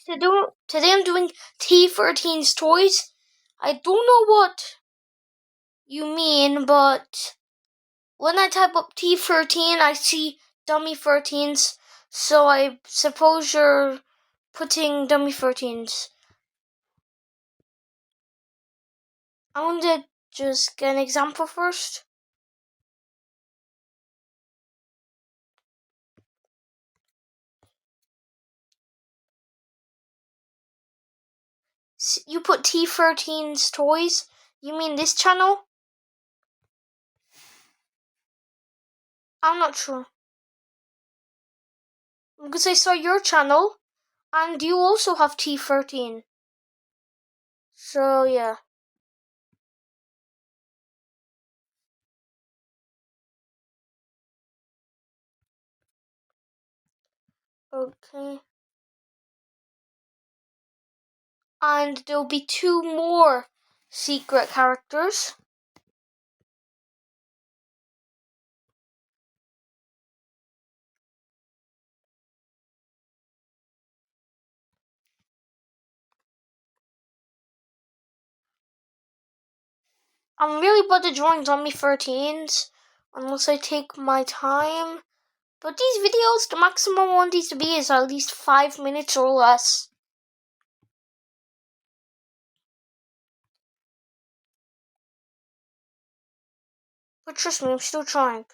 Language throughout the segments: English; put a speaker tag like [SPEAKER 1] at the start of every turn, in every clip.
[SPEAKER 1] Today I'm doing T13's toys. I don't know what you mean, but when I type up T13, I see dummy 13s. So I suppose you're putting dummy 13s. I want to just get an example first. You put T13's toys? You mean this channel? I'm not sure. Because I saw your channel, and you also have T13. So yeah. Okay. And there'll be 2 more secret characters. I'm really bad at drawing dummy 13s, unless I take my time. But these videos, the maximum I want these to be is at least 5 minutes or less. But trust me, I'm still trying.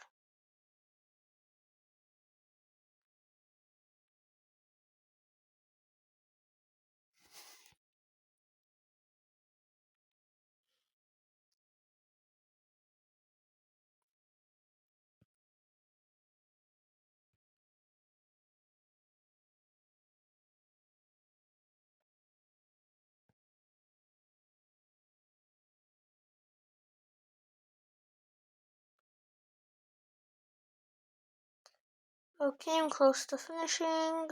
[SPEAKER 1] Okay, I'm close to finishing.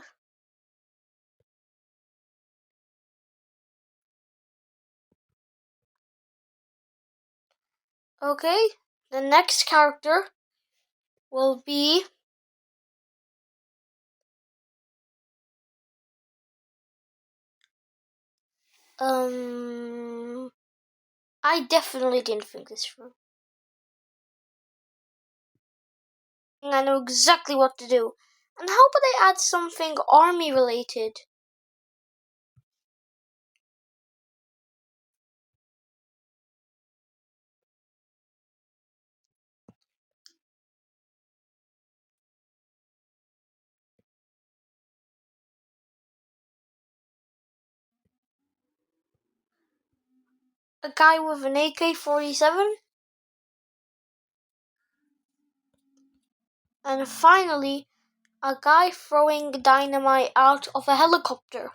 [SPEAKER 1] Okay, the next character will be I definitely didn't think this through. I know exactly what to do. And how about I add something army related? A guy with an AK-47? And finally, a guy throwing dynamite out of a helicopter.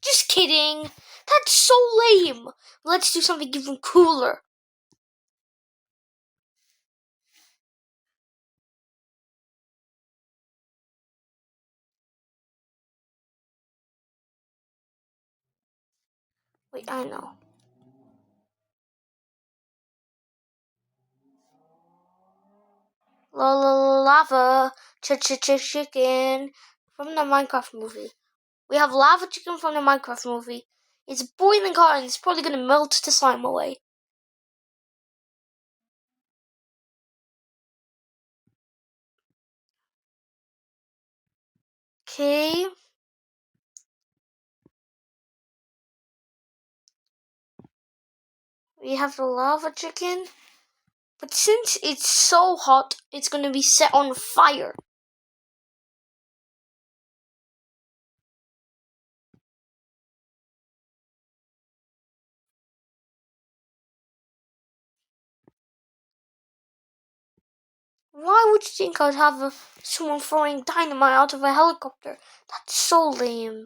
[SPEAKER 1] Just kidding! That's so lame! Let's do something even cooler. Wait, I know. Lava chicken from the Minecraft movie. We have lava chicken from the Minecraft movie. It's boiling hot and it's probably gonna melt the slime away. Okay. We have the lava chicken. But since it's so hot, it's gonna be set on fire. Why would you think I'd have someone throwing dynamite out of a helicopter? That's so lame.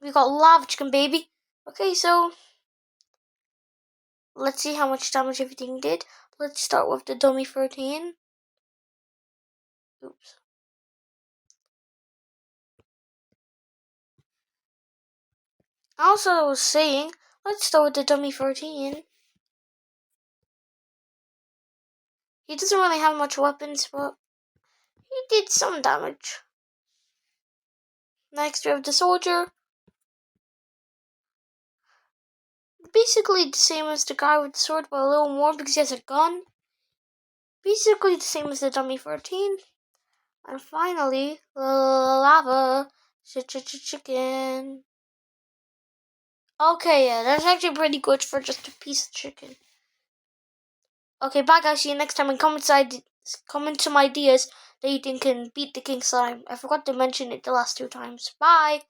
[SPEAKER 1] We got lava chicken, baby. Okay, so let's see how much damage everything did. Let's start with the dummy 13. Oops. Also, I was saying, let's start with the dummy 13. He doesn't really have much weapons, but he did some damage. Next, we have the soldier. Basically the same as the guy with the sword, but a little more because he has a gun. Basically the same as the dummy 13. And finally, lava chicken. Okay, yeah, that's actually pretty good for just a piece of chicken. Okay, bye guys, see you next time, and comment some ideas that you think can beat the king slime. I forgot to mention it the last 2 times. Bye!